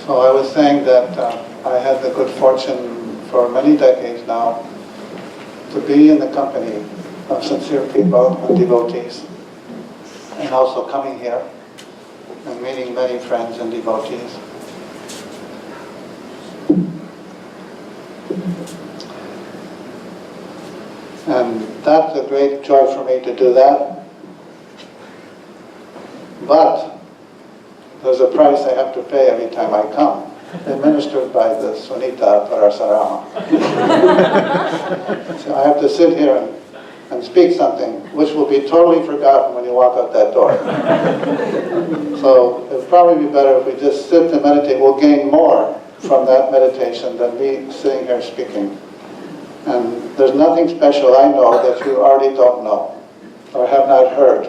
So I was saying that I had the good fortune for many decades now to be in the company of sincere people and devotees, and also coming here and meeting many friends and devotees. And that's a great joy for me to do that. But there's a price I have to pay every time I come, administered by the Sunita Parasarama. So I have to sit here and speak something which will be totally forgotten when you walk out that door. So it would probably be better if we just sit and meditate. We'll gain more from that meditation than me sitting here speaking. And there's nothing special I know that you already don't know or have not heard.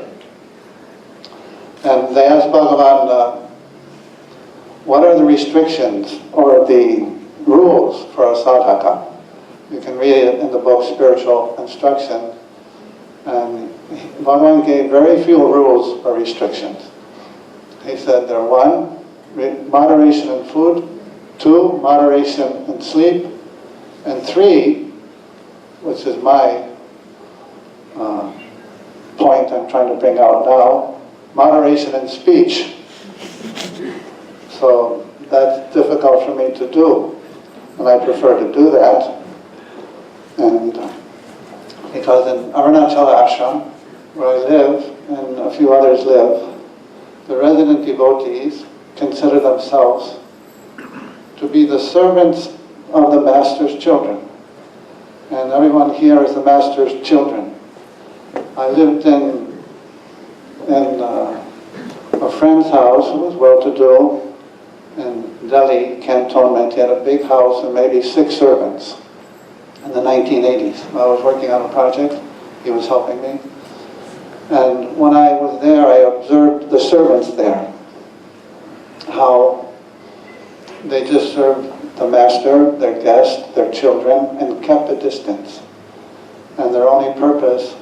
And they asked Bhagavan, what are the restrictions or the rules for a sadhaka? You can read it in the book Spiritual Instruction. And Bhagavan gave very few rules or restrictions. He said there are 1, moderation in food, 2, moderation in sleep, and 3, which is my point I'm trying to bring out now, moderation in speech. So that's difficult for me to do, and I prefer to do that. And because in Arunachala Ashram, where I live, and a few others live, the resident devotees consider themselves to be the servants of the Master's children. And everyone here is the Master's children. I lived in a friend's house who was well-to-do in Delhi cantonment. He had a big house and maybe 6 servants in the 1980s. I was working on a project. He was helping me. And when I was there, I observed the servants there, how they just served the master, their guests, their children, and kept a distance. And their only purpose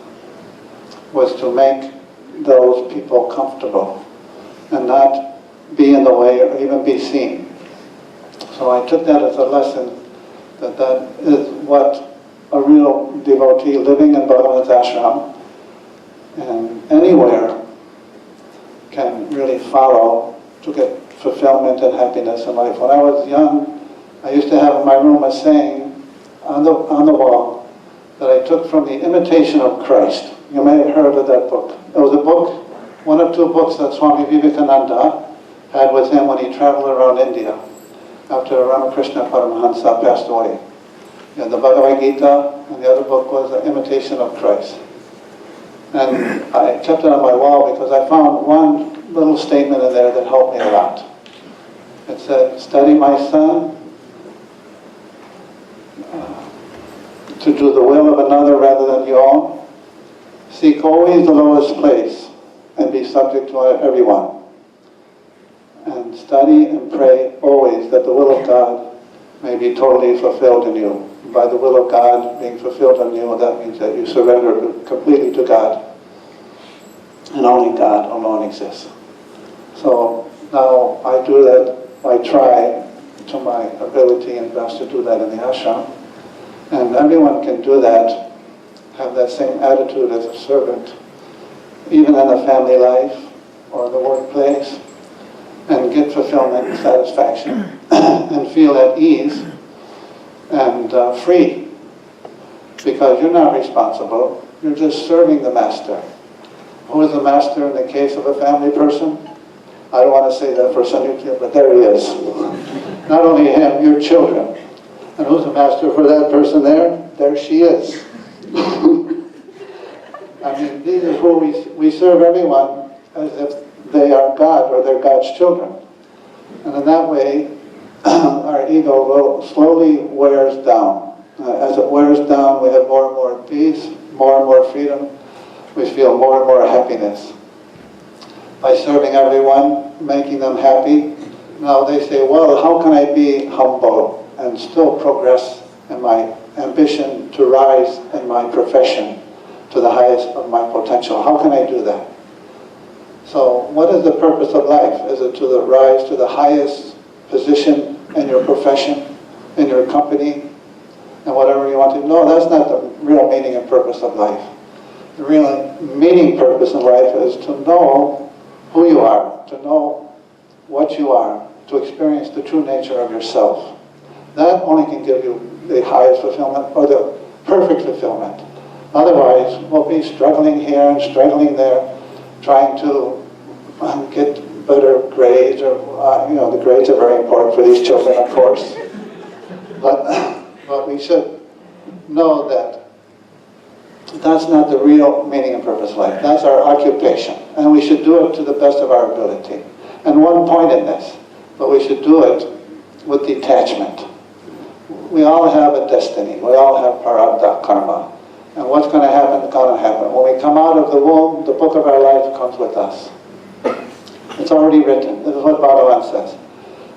was to make those people comfortable and not be in the way or even be seen. So I took that as a lesson that is what a real devotee living in Bhagavan's ashram and anywhere can really follow to get fulfillment and happiness in life. When I was young, I used to have in my room a saying on the wall that I took from the Imitation of Christ. You may have heard of that book. It was a book, one of 2 books that Swami Vivekananda had with him when he traveled around India after Ramakrishna Paramahansa passed away. He had the Bhagavad Gita, and the other book was The Imitation of Christ. And I kept it on my wall because I found one little statement in there that helped me a lot. It said, "Study, my son, to do the will of another rather than your own. Seek always the lowest place and be subject to everyone. And study and pray always that the will of God may be totally fulfilled in you." By the will of God being fulfilled in you, that means that you surrender completely to God. And only God alone exists. So now I do that, I try to my ability and best to do that in the ashram. And everyone can do that, have that same attitude as a servant, even in the family life or the workplace, and get fulfillment and satisfaction and feel at ease and free, because you're not responsible, you're just serving the Master. Who is the Master in the case of a family person? I don't want to say that for Sanitya, but there he is. Not only him, your children. And who's the Master for that person there? There she is. I mean, these are who we serve everyone as if they are God or they're God's children. And in that way, our ego will slowly wears down. As it wears down, we have more and more peace, more and more freedom. We feel more and more happiness. By serving everyone, making them happy, now they say, well, how can I be humble and still progress in my ambition to rise in my profession to the highest of my potential? How can I do that? So what is the purpose of life? Is it to rise to the highest position in your profession, in your company, and whatever you want to. No, that's not the real meaning and purpose of life. The real meaning, purpose in life is to know who you are, to know what you are, to experience the true nature of yourself. That only can give you the highest fulfillment, or the perfect fulfillment. Otherwise, we'll be struggling here and struggling there, trying to get better grades, or the grades are very important for these children, of course. But we should know that that's not the real meaning and purpose of life. That's our occupation, and we should do it to the best of our ability. And one point in this, but we should do it with detachment. We all have a destiny. We all have prarabdha karma. And what's going to happen is going to happen. When we come out of the womb, the book of our life comes with us. It's already written. This is what Bhagavan says.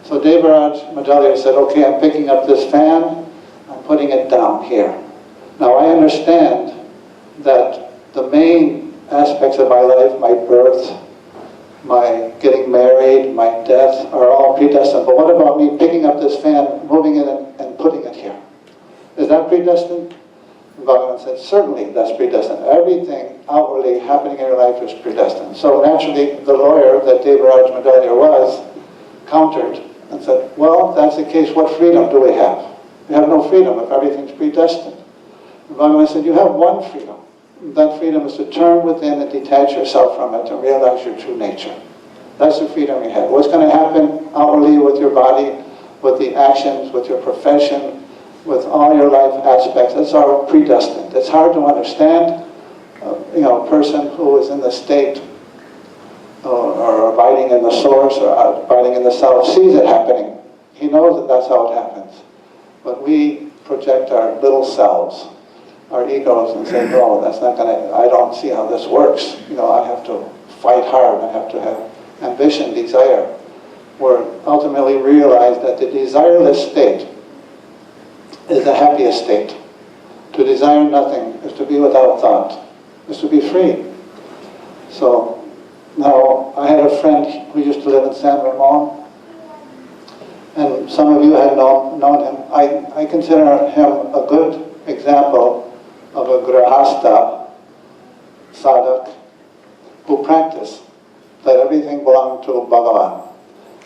So Devaraj Madalya said, okay, I'm picking up this fan, I'm putting it down here. Now I understand that the main aspects of my life, my birth, my getting married, my death, are all predestined. But what about me picking up this fan, moving it and putting it here? Is that predestined? Bhagavan said, certainly that's predestined. Everything outwardly happening in your life is predestined. So naturally, the lawyer that Devaraj Madalya was countered and said, well, if that's the case, what freedom do we have? We have no freedom if everything's predestined. And Bhagavan said, you have one freedom. That freedom is to turn within and detach yourself from it and realize your true nature. That's the freedom you have. What's going to happen outwardly with your body, with the actions, with your profession, with all your life aspects, that's all predestined. It's hard to understand. A person who is in the state or abiding in the source or abiding in the self sees it happening. He knows that that's how it happens. But we project our little selves, our egos, and say, no, that's not going to, I don't see how this works. I have to fight hard. I have to have ambition, desire. Where ultimately realize that the desireless state is the happiest state. To desire nothing is to be without thought, is to be free. So now I had a friend who used to live in San Ramon, and some of you have known him. I consider him a good example of a grahasta sadhak who practiced that everything belonged to Bhagavan.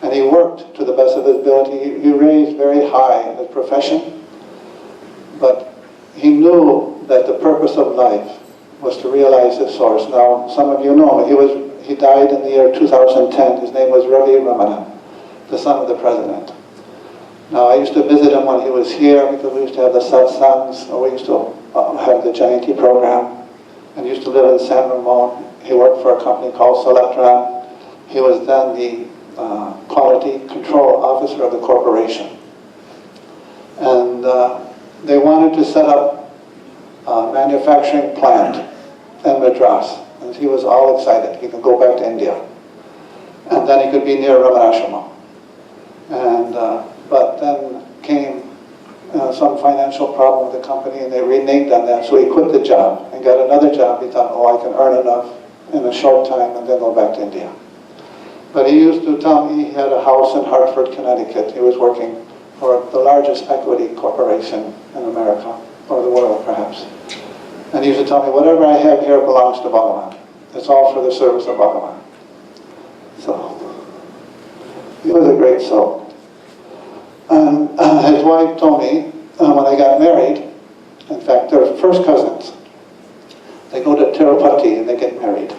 And he worked to the best of his ability. He raised very high in his profession, but he knew that the purpose of life was to realize his source. Now, some of you know, he died in the year 2010. His name was Ravi Ramana, the son of the president. Now, I used to visit him when he was here because we used to have the satsangs, or we used to have the Jayanthi program, and he used to live in San Ramon. He worked for a company called Selectron. He was then the quality control officer of the corporation. And they wanted to set up a manufacturing plant in Madras. And he was all excited. He could go back to India. And then he could be near Ramanashrama. And but then came some financial problem with the company, and they reneged on that. So he quit the job and got another job. He thought, oh, I can earn enough in a short time and then go back to India. But he used to tell me he had a house in Hartford, Connecticut. He was working for the largest equity corporation in America, or the world perhaps. And he used to tell me, whatever I have here belongs to Bhagavan. It's all for the service of Bhagavan. So, he was a great soul. And his wife told me, when they got married, in fact, they're first cousins. They go to Tirupati and they get married.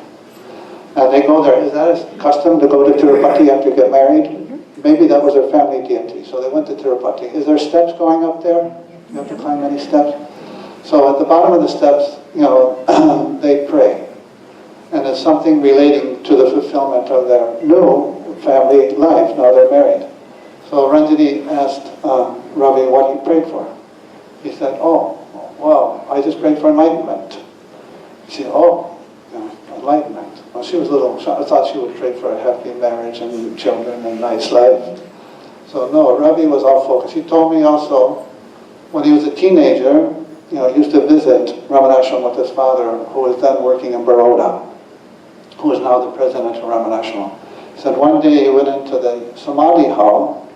And they go there. Is that a custom to go to Tirupati after you get married? Mm-hmm. Maybe that was their family deity. So they went to Tirupati. Is there steps going up there? You have to climb any steps? So at the bottom of the steps, they pray. And it's something relating to the fulfillment of their new family life. Now they're married. So Ranjini asked Ravi what he prayed for. He said, oh, well, I just prayed for enlightenment. She said, oh, enlightenment. Well, she was a little, I thought she would pray for a happy marriage and children and nice life. So no, Ravi was all focused. He told me also, when he was a teenager, he used to visit Ramanashram with his father, who was then working in Baroda, who is now the president of Ramanashram. He said one day he went into the Samadhi hall,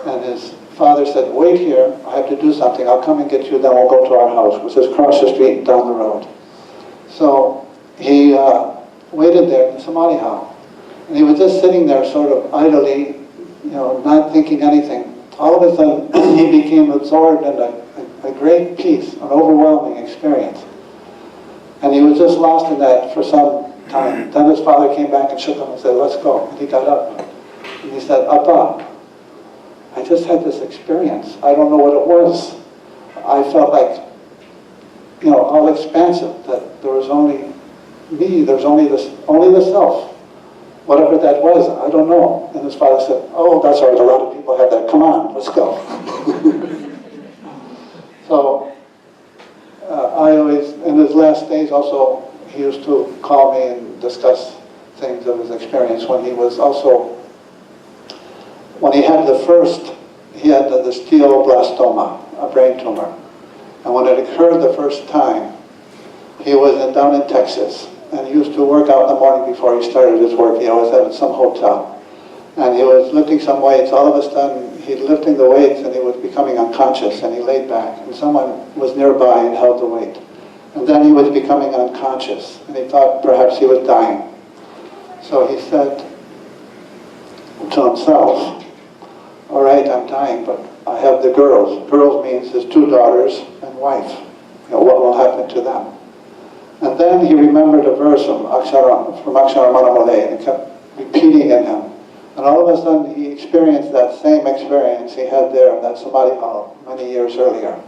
And his father said, wait here, I have to do something, I'll come and get you, then we'll go to our house, which is across the street and down the road. So he waited there in the Samadhi house. And he was just sitting there sort of idly, not thinking anything. All of a sudden, he became absorbed in a great peace, an overwhelming experience. And he was just lost in that for some time. Then his father came back and shook him and said, let's go. And he got up. And he said, Appa, I just had this experience. I don't know what it was. I felt like, all expansive, that there was only me, there's only the self. Whatever that was, I don't know. And his father said, oh, that's all right, a lot of people have that. Come on, let's go. So, I always, in his last days also, he used to call me and discuss things of his experience when he was also, when he had he had the steatoblastoma, a brain tumor. And when it occurred the first time, he was down in Texas, and he used to work out in the morning before he started his work. He always had at some hotel. And he was lifting some weights. All of a sudden, he's lifting the weights, and he was becoming unconscious, and he laid back. And someone was nearby and held the weight. And then he was becoming unconscious, and he thought perhaps he was dying. So he said to himself, all right, I'm dying, but I have the girls. Girls means his 2 daughters and wife. What will happen to them? And then he remembered a verse from Aksharamanamale, and it kept repeating in him. And all of a sudden, he experienced that same experience he had there in that Samadhi hall many years earlier.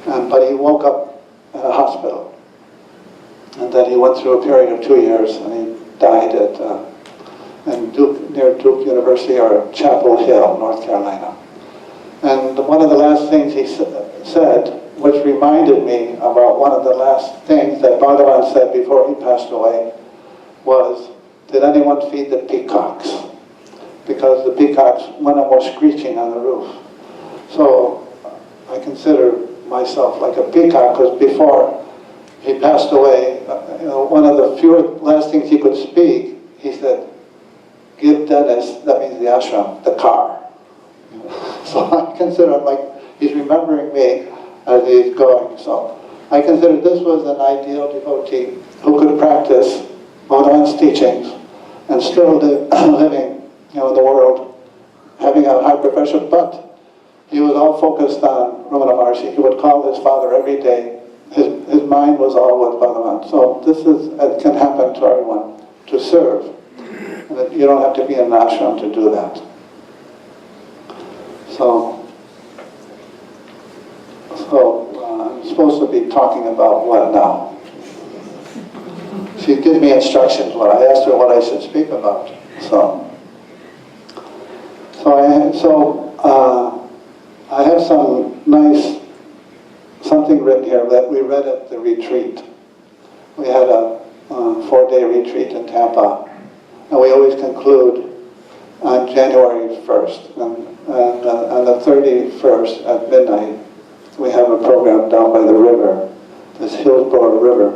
But he woke up in a hospital. And then he went through a period of 2 years, and he died near Duke University, or Chapel Hill, North Carolina. And one of the last things he said, which reminded me about one of the last things that Bhagavan said before he passed away, was, did anyone feed the peacocks? Because the peacocks went and were screeching on the roof. So I consider myself like a peacock, because before he passed away, one of the few last things he could speak, he said, give Dennis, that means the ashram, the car. So I consider him like he's remembering me as he's going. So I consider this was an ideal devotee who could practice Bhagavan's teachings and still living in the world, having a high profession, but he was all focused on Ramana Maharshi. He would call his father every day. His mind was all with Bhagavan. So this it can happen to everyone, to serve. And you don't have to be in an ashram to do that. So I'm supposed to be talking about what now? She gave me instructions when I asked her what I should speak about. I have some nice, something written here that we read at the retreat. We had a 4-day retreat in Tampa, and we always conclude on January 1st. And on the 31st at midnight, we have a program down by the river, this Hillsborough River,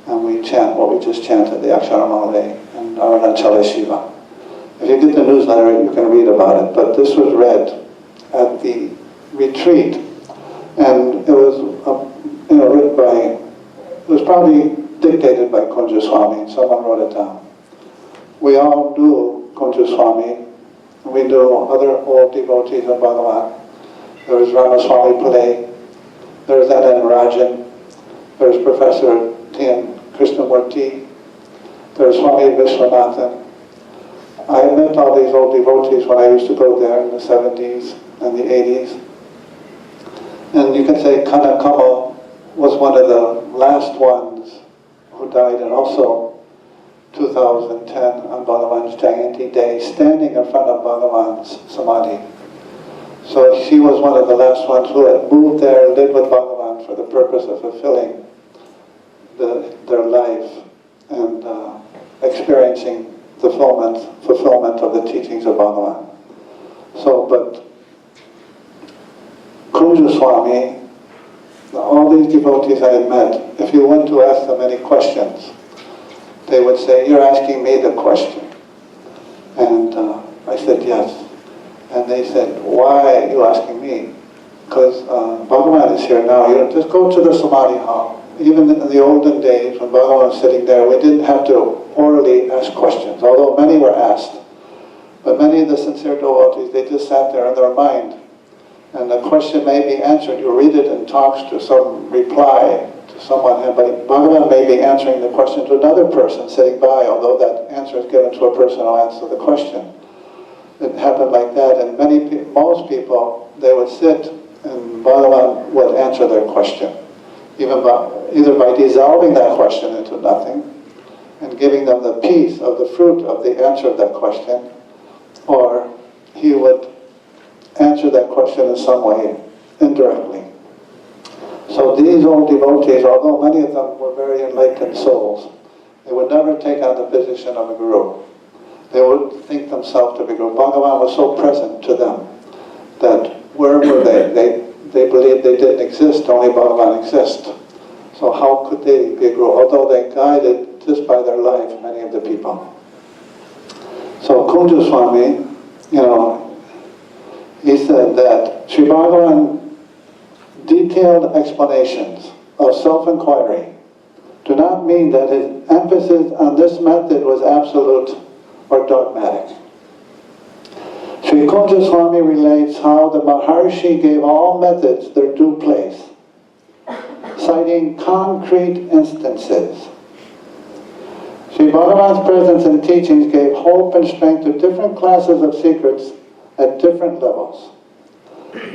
and we chant what we just chanted, the Aksharamalaya and Arunachala Shiva. If you get the newsletter, you can read about it, but this was read at the retreat, and it was written by, it was probably dictated by Kunja Swami, someone wrote it down. We all knew Kunja Swami, we knew other old devotees of Bhagavan. There was Ramaswami Pillai, there was N.N. Rajan, there was Professor T.N. Krishnamurti, there was Swami Vishwanathan. I met all these old devotees when I used to go there in the 70s and the 80s. And you can say Kanakama was one of the last ones who died, and also 2010 on Bhagavan's Jayanthi day, standing in front of Bhagavan's Samadhi. So she was one of the last ones who had moved there, lived with Bhagavan for the purpose of fulfilling their life and experiencing the fulfillment of the teachings of Bhagavan. So, but Kunja Swami, all these devotees I had met, if you went to ask them any questions, they would say, you're asking me the question. And I said, yes. And they said, why are you asking me? Because Bhagavan is here now. You just go to the Samadhi hall. Even in the olden days, when Bhagavan was sitting there, we didn't have to orally ask questions, although many were asked. But many of the sincere devotees, they just sat there in their mind. And the question may be answered. You read it in talks to some reply to someone, but Bhagavan may be answering the question to another person sitting by, although that answer is given to a person who answered the question. It happened like that, and most people, they would sit and Bhagavan would answer their question, either by dissolving that question into nothing and giving them the peace of the fruit of the answer of that question, or he would answer that question in some way indirectly. So these old devotees, although many of them were very enlightened souls, they would never take on the position of a guru. They would think themselves to be guru. Bhagavan was so present to them that where were they? They believed they didn't exist, only Bhagavan exists. So how could they be a guru? Although they guided just by their life many of the people. So Kunja Swami, he said that Sri Bhagavan detailed explanations of self-inquiry do not mean that his emphasis on this method was absolute or dogmatic. Sri Kunja Swami relates how the Maharshi gave all methods their due place, citing concrete instances. Sri Bhagavan's presence and teachings gave hope and strength to different classes of secrets at different levels.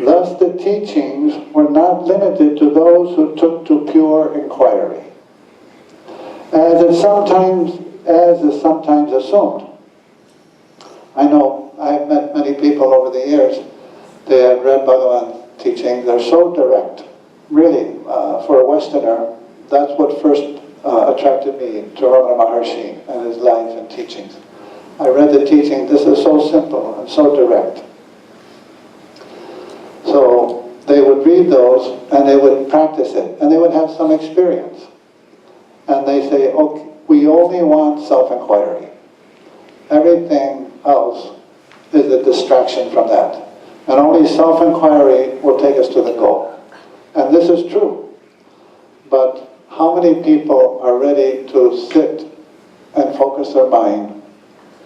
Thus the teachings were not limited to those who took to pure inquiry, as is sometimes assumed. I know I've met many people over the years. They have read Bhagavan teachings. They're so direct. Really, for a Westerner, that's what first attracted me to Ramana Maharshi and his life and teachings. I read the teaching. This is so simple and so direct. So they would read those and they would practice it and they would have some experience. And they say, okay, we only want self-inquiry. Everything else is a distraction from that. And only self-inquiry will take us to the goal. And this is true. But how many people are ready to sit and focus their mind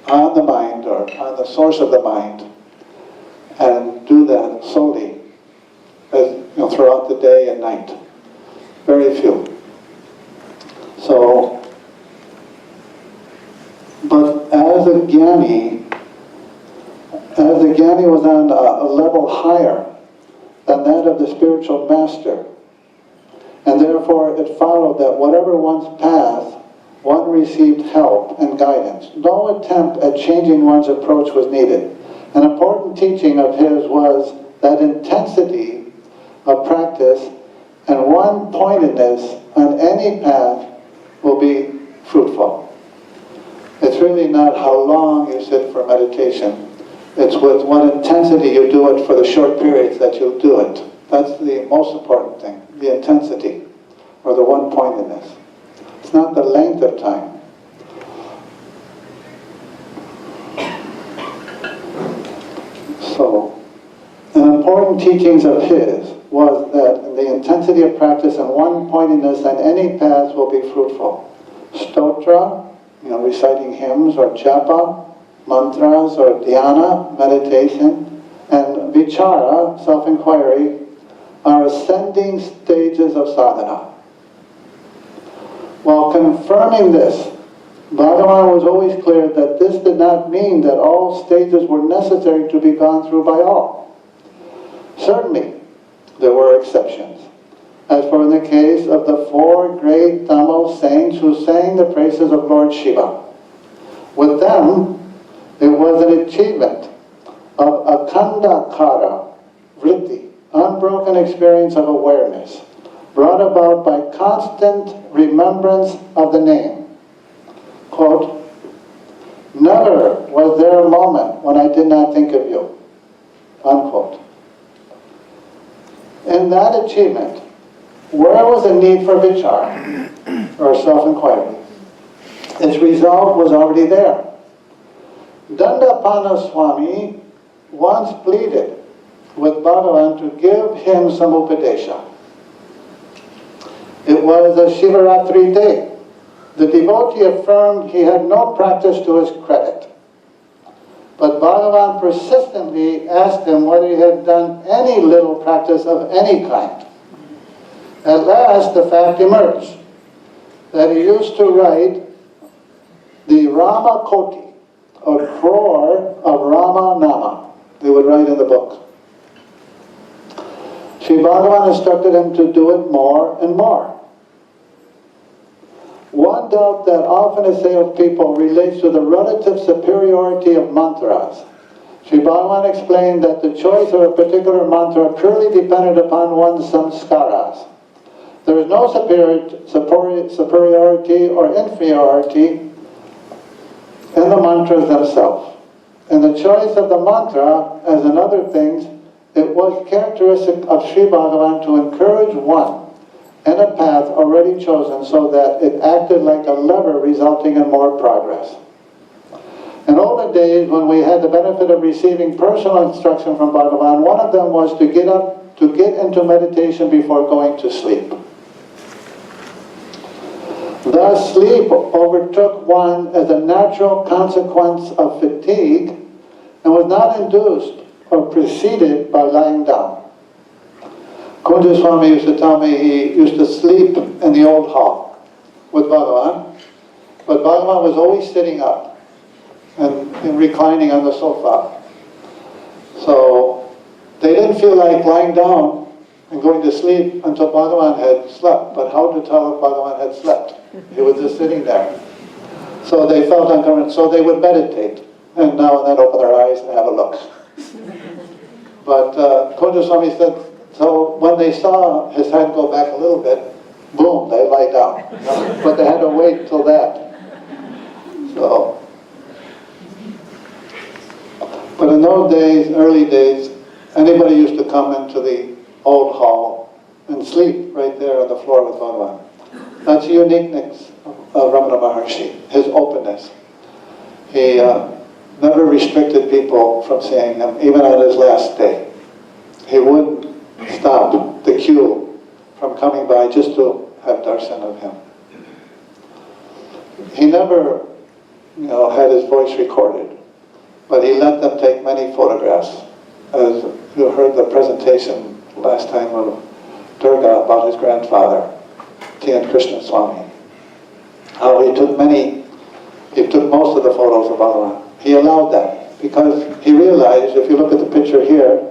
on the mind or on the source of the mind and do that solely throughout the day and night? Very few. So, but as a jnani was on a level higher than that of the spiritual master, and therefore it followed that whatever one's path, one received help and guidance. No attempt at changing one's approach was needed. An important teaching of his was that intensity of practice and one-pointedness on any path will be fruitful. It's really not how long you sit for meditation. It's with what intensity you do it for the short periods that you'll do it. That's the most important thing, the intensity, or the one-pointedness. It's not the length of time. So, an important teachings of his was that the intensity of practice and one-pointedness on any path will be fruitful. Stotra, reciting hymns or japa, mantras or dhyana, meditation, and vichara, self-inquiry, are ascending stages of sadhana. While confirming this, Bhagavan was always clear that this did not mean that all stages were necessary to be gone through by all. Certainly, there were exceptions, as for in the case of the 4 great Tamil saints who sang the praises of Lord Shiva. With them, it was an achievement of akhandakara, vritti, unbroken experience of awareness, brought about by constant remembrance of the name. Quote, "Never was there a moment when I did not think of you." Unquote. In that achievement, where was the need for vichara, or self-inquiry? Its result was already there. Dandapana Swami once pleaded with Bhagavan to give him some upadesha. It was a Shivaratri day. The devotee affirmed he had no practice to his credit. But Bhagavan persistently asked him whether he had done any little practice of any kind. At last, the fact emerged that he used to write the Rama Koti, a crore of Rama Nama. They would write in the book. Sri Bhagavan instructed him to do it more and more. One doubt that often assails people relates to the relative superiority of mantras. Sri Bhagavan explained that the choice of a particular mantra purely depended upon one's samskaras. There is no superiority or inferiority in the mantras themselves. In the choice of the mantra, as in other things, it was characteristic of Sri Bhagavan to encourage one in a path already chosen so that it acted like a lever resulting in more progress. In olden days, when we had the benefit of receiving personal instruction from Bhagavan, one of them was to get into meditation before going to sleep. Thus, sleep overtook one as a natural consequence of fatigue and was not induced or preceded by lying down. Kunja Swami used to tell me he used to sleep in the old hall with Bhagavan, but Bhagavan was always sitting up and reclining on the sofa. So they didn't feel like lying down and going to sleep until Bhagavan had slept. But how to tell if Bhagavan had slept? He was just sitting there. So they felt uncomfortable, so they would meditate, and now and then open their eyes and have a look. But Kunja Swami said, so when they saw his head go back a little bit, boom, they lie down. But they had to wait till that. So, but in those days, early days, anybody used to come into the old hall and sleep right there on the floor with Bhagavan. That's the uniqueness of Ramana Maharshi, his openness. He never restricted people from seeing him, even on his last day. He wouldn't stop the queue from coming by just to have darshan of him. He never, had his voice recorded, but he let them take many photographs. As you heard the presentation last time of Durga about his grandfather, T.N. Krishna Swami, how he took most of the photos of Bhagavan. He allowed that because he realized, if you look at the picture here,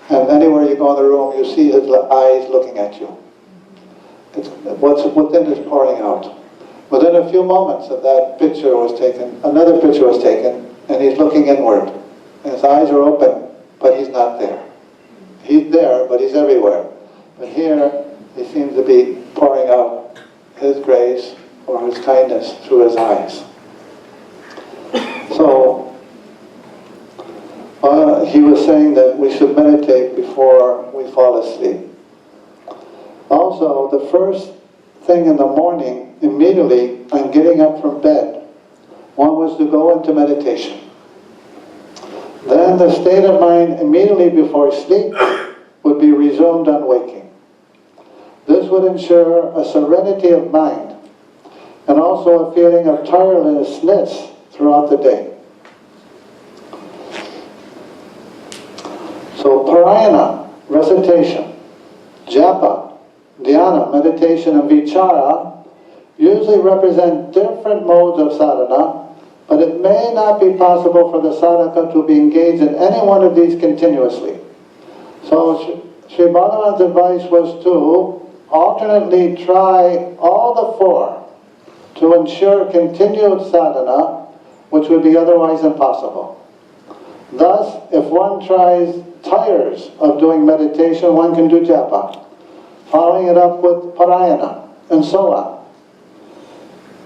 and anywhere you go in the room, you see his eyes looking at you. What's within is pouring out. Within a few moments of that picture was taken, another picture was taken, and he's looking inward. And his eyes are open, but he's not there. He's there, but he's everywhere. But here, he seems to be pouring out his grace or his kindness through his eyes. So, he was saying that we should meditate before we fall asleep. Also, the first thing in the morning, immediately on getting up from bed, one was to go into meditation. Then the state of mind immediately before sleep would be resumed on waking. This would ensure a serenity of mind and also a feeling of tirelessness throughout the day. So parayana, recitation, japa, dhyana, meditation, and vichara usually represent different modes of sadhana, but it may not be possible for the sadhaka to be engaged in any one of these continuously. So Sri Bhagavan's advice was to alternately try all the four to ensure continued sadhana, which would be otherwise impossible. Thus, if one tires of doing meditation, one can do japa, following it up with parayana, and so on.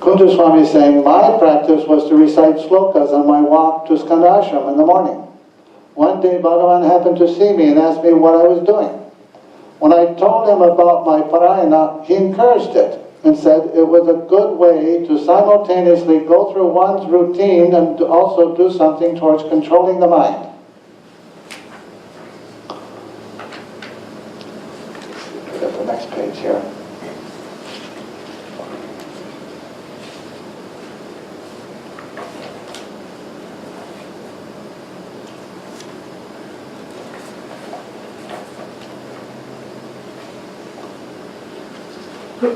Kunja Swami is saying, my practice was to recite slokas on my walk to Skandashram in the morning. One day Bhagavan happened to see me and asked me what I was doing. When I told him about my parayana, he encouraged it and said it was a good way to simultaneously go through one's routine and to also do something towards controlling the mind. Sri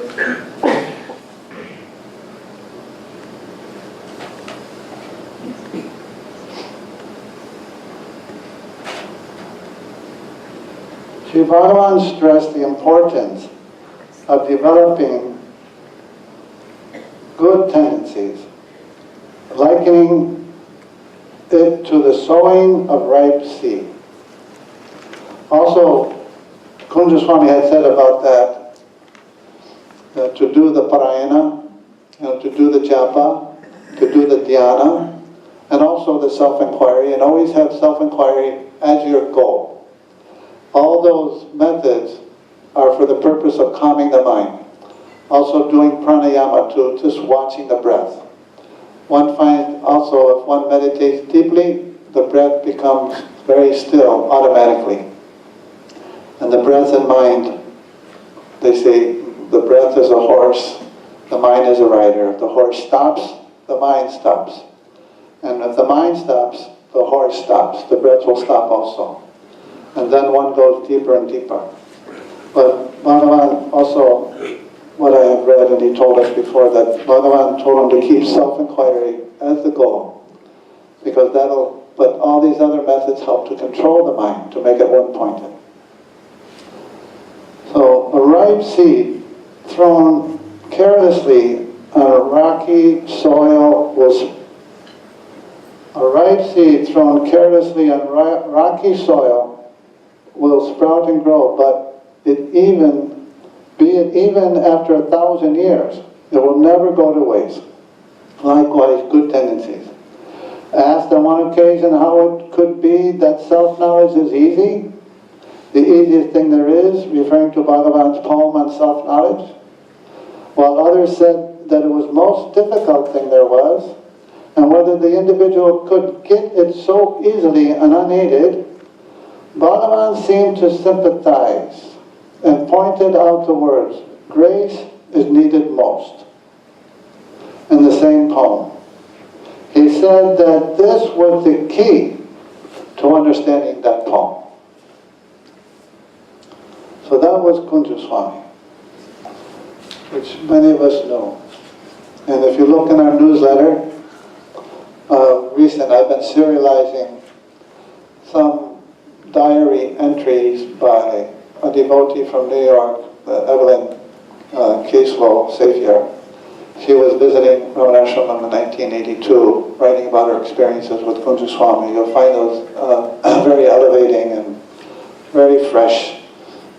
Bhagavan stressed the importance of developing good tendencies, likening it to the sowing of ripe seed. Also, Kunja Swami had said about that, to do the parayana, to do the japa, to do the dhyana, and also the self-inquiry, and always have self-inquiry as your goal. All those methods are for the purpose of calming the mind. Also doing pranayama, to just watching the breath. One finds also if one meditates deeply, the breath becomes very still automatically. And the breath and mind, they say, the breath is a horse, the mind is a rider. If the horse stops, the mind stops. And if the mind stops, the horse stops. The breath will stop also. And then one goes deeper and deeper. But Bhagavan also, what I have read, and he told us before, that Bhagavan told him to keep self-inquiry as the goal, because but all these other methods help to control the mind, to make it one-pointed. So a ripe seed thrown carelessly on a rocky soil will sprout and grow, but even after 1,000 years, it will never go to waste. Likewise, good tendencies. Asked on one occasion how it could be that self-knowledge is easy, the easiest thing there is, referring to Bhagavan's poem on self-knowledge, while others said that it was the most difficult thing there was, and whether the individual could get it so easily and unaided, Bhagavan seemed to sympathize and pointed out the words, grace is needed most, in the same poem. He said that this was the key to understanding that poem. So that was Kunja Swami, which many of us know. And if you look in our newsletter, I've been serializing some diary entries by a devotee from New York, Evelyn Kieslow Savior. She was visiting Ramanashram in 1982, writing about her experiences with Kunja Swami. You'll find those very elevating and very fresh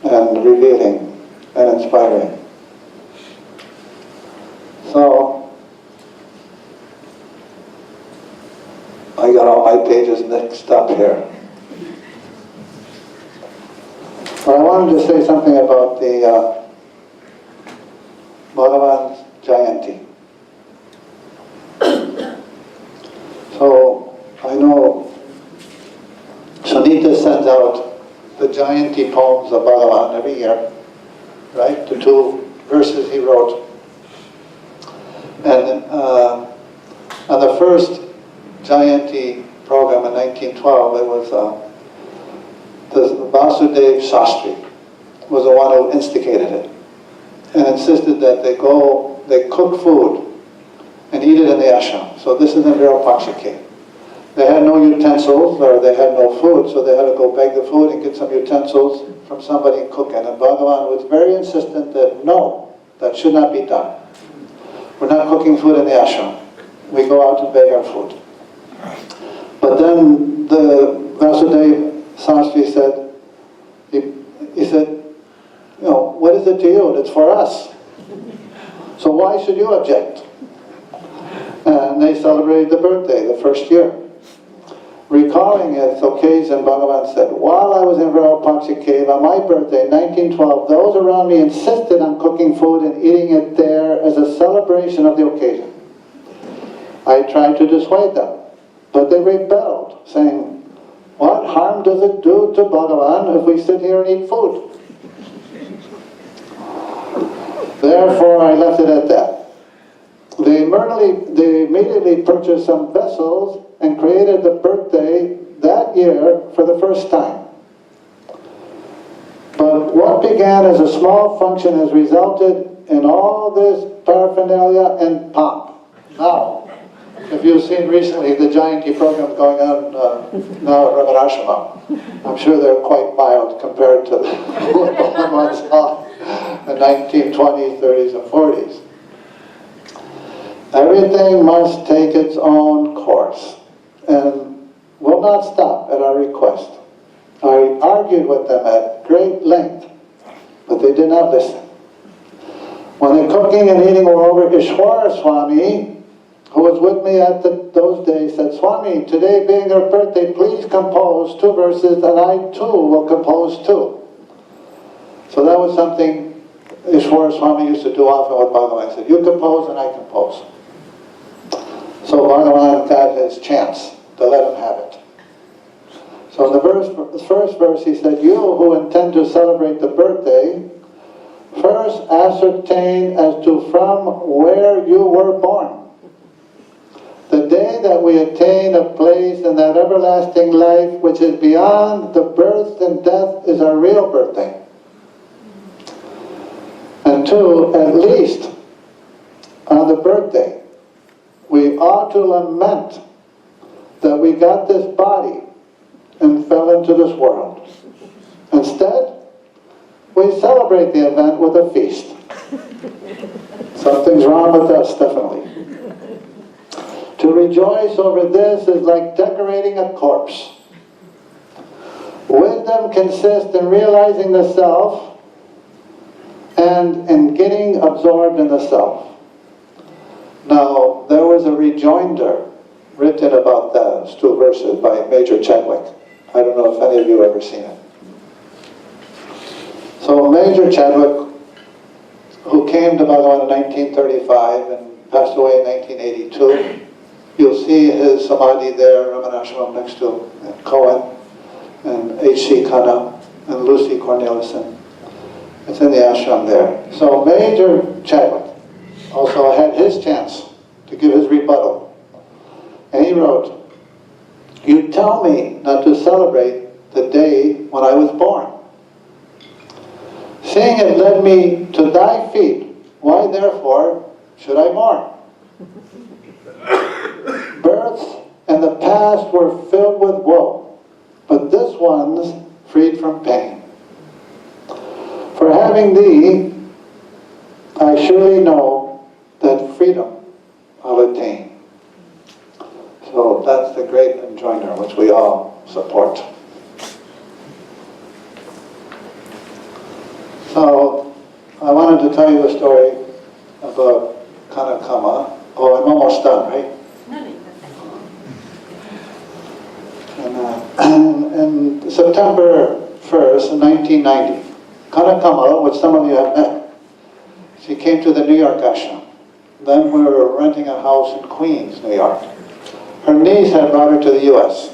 and revealing and inspiring. So, I got all my pages mixed up here. But I wanted to say something about the Bhagavan's Jayanti. So, I know Sunita sends out the Jayanti poems of Bhagavan every year, right? The 2 verses he wrote. And on the first Jayanti program in 1912, it was the Vasudev Shastri was the one who instigated it and insisted that they cook food and eat it in the ashram. So this is in Virupaksha. They had no utensils, or they had no food, so they had to go beg the food and get some utensils from somebody and cook it. And Bhagavan was very insistent that no, that should not be done. We're not cooking food in the ashram. We go out to beg our food. But then the Vasudev Shastri said, he said, what is it to you? It's for us. So why should you object? And they celebrated the birthday, the first year. Recalling its occasion, Bhagavan said, while I was in Virupaksha cave on my birthday, 1912, those around me insisted on cooking food and eating it there as a celebration of the occasion. I tried to dissuade them, but they rebelled, saying, what harm does it do to Bhagavan if we sit here and eat food? Therefore, I left it at that. They immediately purchased some vessels and created the birthday that year for the first time. But what began as a small function has resulted in all this paraphernalia and pomp. Now, if you've seen recently the Jayanthi program going on now at Ramanashramam, I'm sure they're quite mild compared to the ones on the 1920s, 30s, and 40s. Everything must take its own course and will not stop at our request. I argued with them at great length, but they did not listen. When the cooking and eating were over, Ishwara Swami, who was with me at those days, said, "Swami, today being your birthday, please compose 2 verses, and I too will compose 2. So that was something Ishwara Swami used to do often with Bhagavan. He said, "You compose and I compose." So Bhagavan got his chance to let him have it. So in the first verse he said, "You who intend to celebrate the birthday, first ascertain as to from where you were born. The day that we attain a place in that everlasting life which is beyond the birth and death is our real birthday. And 2, at least on the birthday, we ought to lament that we got this body and fell into this world. Instead, we celebrate the event with a feast." Something's wrong with us, definitely. To rejoice over this is like decorating a corpse. Wisdom consists in realizing the self and in getting absorbed in the self. Now, there was a rejoinder written about those 2 verses by Major Chadwick. I don't know if any of you have ever seen it. So Major Chadwick, who came to Bhagavan in 1935 and passed away in 1982, you'll see his samadhi there, Ramanashram next to Cohen and H.C. Khanna and Lucy Cornelissen. It's in the ashram there. So Major Chadwick also had his chance to give his rebuttal. And he wrote, "You tell me not to celebrate the day when I was born. Seeing it led me to thy feet, why therefore should I mourn? Births in the past were filled with woe, but this one's freed from pain. For having thee, I surely know that freedom I'll attain." So that's the great enjoiner which we all support. So I wanted to tell you a story about Kanakama. Oh, I'm almost done, right? And September 1st, 1990, Kanakama, which some of you have met, she came to the New York ashram. Then we were renting a house in Queens, New York. Her niece had brought her to the U.S.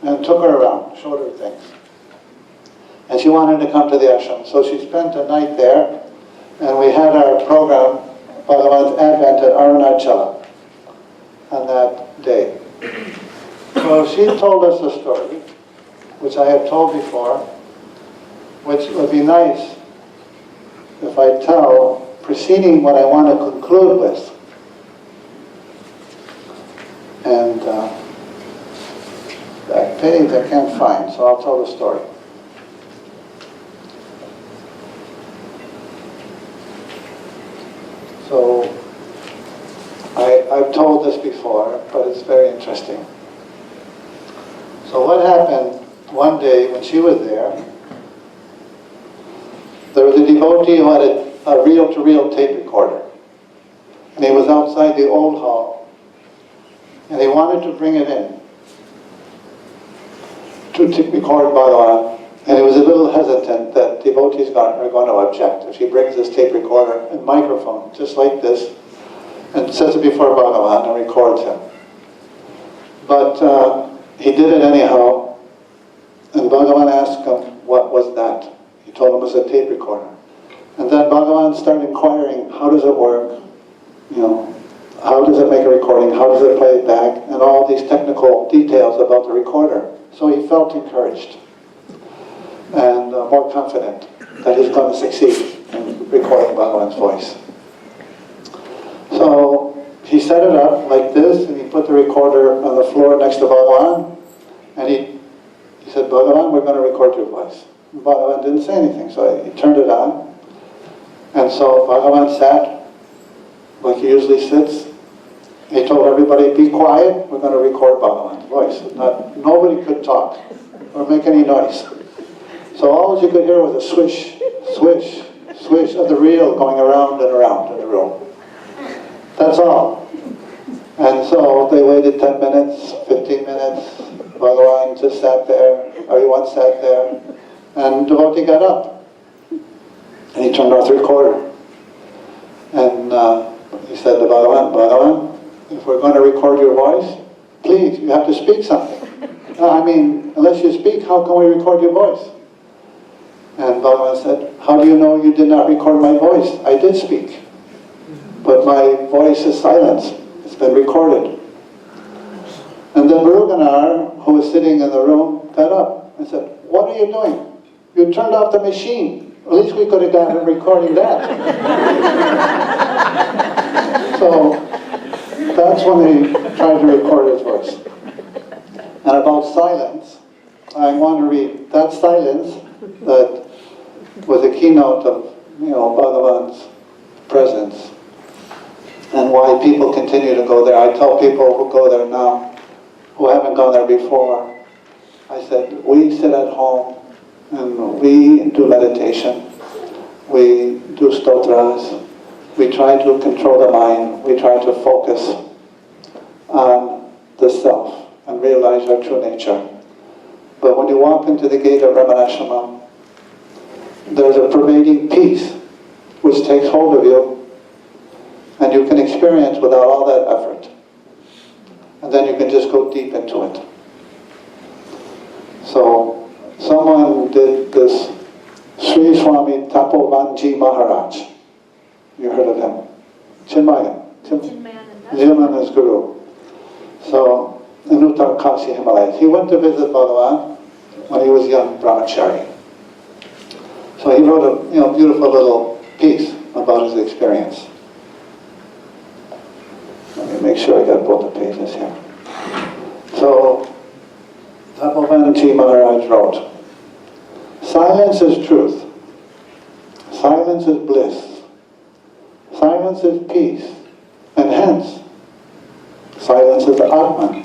and took her around, showed her things. And she wanted to come to the ashram. So she spent a night there, and we had our program, Bhagavan's Advent at Arunachala on that day. So she told us a story, which I had told before, which would be nice if I tell, preceding what I want to conclude with. And that page I can't find, so I'll tell the story. So, I've told this before, but it's very interesting. So what happened one day when she was there was a devotee who had a reel-to-reel tape recorder. And he was outside the old hall. And he wanted to bring it in to record Bhagavan. And he was a little hesitant that devotees are going to object if he brings this tape recorder and microphone, just like this, and sets it before Bhagavan and records him. But he did it anyhow, and Bhagavan asked him, what was that? He told him it was a tape recorder. And then Bhagavan started inquiring, how does it work? You know, how does it make a recording? How does it play it back? And all these technical details about the recorder. So he felt encouraged and more confident that he's going to succeed in recording Bhagavan's voice. So he set it up like this, and he put the recorder on the floor next to Bhagavan, and he said, Bhagavan, we're going to record your voice. And Bhagavan didn't say anything, so he turned it on, and so Bhagavan sat like he usually sits. He told everybody, be quiet, we're going to record Bhagavan's voice. Nobody could talk or make any noise. So all you could hear was a swish, swish, swish of the reel going around and around in the room. That's all. And so they waited 10 minutes, 15 minutes. Bhagavan just sat there, everyone sat there, and the devotee got up. And he turned off the recorder. And he said to Bhagavan, Bhagavan, if we're going to record your voice, please, you have to speak something. Unless you speak, how can we record your voice? And Bhagavan said, how do you know you did not record my voice? I did speak. But my voice is silenced. It's been recorded. And then Muruganar, who was sitting in the room, got up and said, what are you doing? You turned off the machine. At least we could have gotten him recording that. So that's when he tried to record his voice. And about silence, I want to read that silence that was a keynote of, Bhagavan's presence and why people continue to go there. I tell people who go there now, who haven't gone there before, I said, we sit at home and we do meditation, we do stotras, we try to control the mind, we try to focus on the self and realize our true nature. But when you walk into the gate of Ramanashramam, there's a pervading peace which takes hold of you, and you can experience without all that effort. And then you can just go deep into it. So, someone did this Sri Swami Tapovanji Maharaj. You heard of him? Chinmayan is Guru. So, in Uttar Kashi Himalayas. He went to visit Bhagavan when he was young, brahmachari. So he wrote a beautiful little piece about his experience. Let me make sure I got both the pages here. So, Tapovanji Maharaj wrote, silence is truth. Silence is bliss. Silence is peace. And hence, silence is Atman.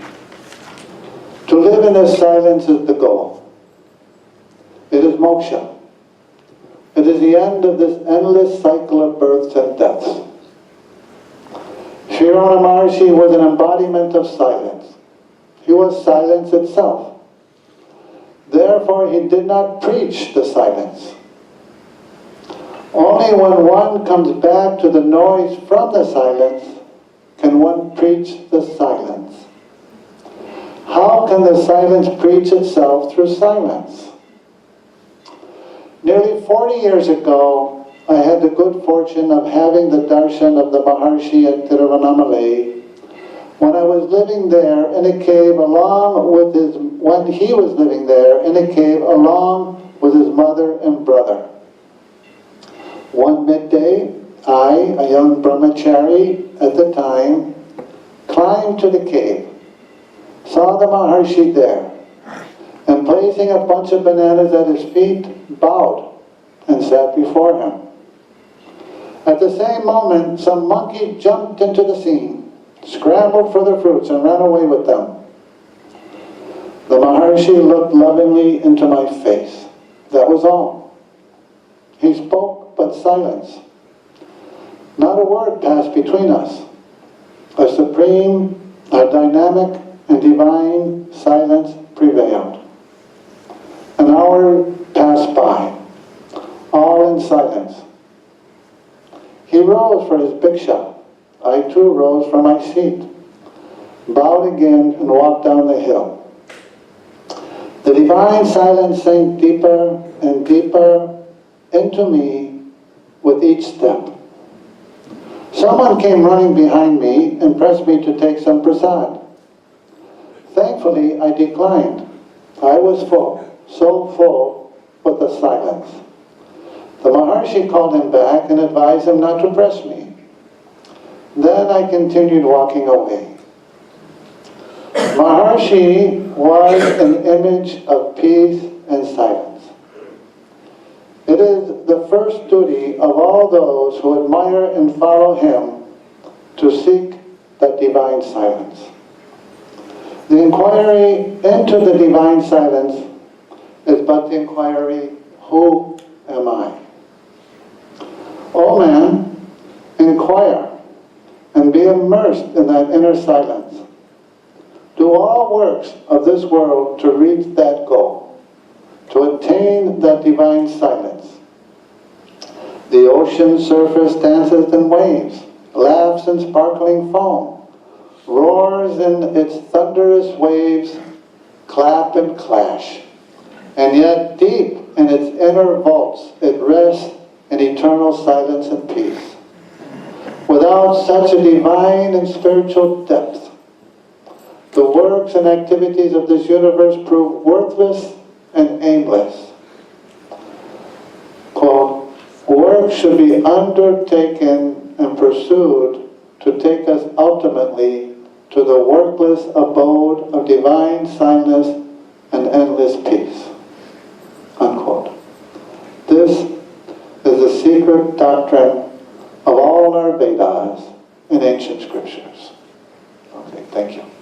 To live in this silence is the goal. It is moksha. It is the end of this endless cycle of births and deaths. Sri Ramana Maharshi was an embodiment of silence. He was silence itself. Therefore, he did not preach the silence. Only when one comes back to the noise from the silence can one preach the silence. How can the silence preach itself through silence? Nearly 40 years ago, I had the good fortune of having the darshan of the Maharshi at Tiruvannamalai when I was living there in a cave when he was living there in a cave along with his mother and brother. One midday, I, a young brahmachari at the time, climbed to the cave, saw the Maharshi there, and placing a bunch of bananas at his feet, bowed and sat before him. At the same moment, some monkey jumped into the scene, scrambled for the fruits, and ran away with them. The Maharshi looked lovingly into my face. That was all. He spoke, but silence. Not a word passed between us. A supreme, a dynamic, and divine silence prevailed. An hour passed by, all in silence. He rose for his bhiksha. I too rose from my seat, bowed again, and walked down the hill. The divine silence sank deeper and deeper into me with each step. Someone came running behind me and pressed me to take some prasad. Thankfully, I declined. I was full, so full with the silence. The Maharshi called him back and advised him not to press me. Then I continued walking away. Maharshi was an image of peace and silence. It is the first duty of all those who admire and follow him to seek that divine silence. The inquiry into the divine silence is but the inquiry, who am I? O man, inquire and be immersed in that inner silence. Do all works of this world to reach that goal, to attain that divine silence. The ocean surface dances in waves, laughs in sparkling foam, roars in its thunderous waves, clap and clash. And yet deep in its inner vaults it rests in eternal silence and peace. Without such a divine and spiritual depth, the works and activities of this universe prove worthless and aimless. Quote, work should be undertaken and pursued to take us ultimately to the workless abode of divine silence and endless peace. Unquote. This is the secret doctrine of all our Vedas and ancient scriptures. Okay, thank you.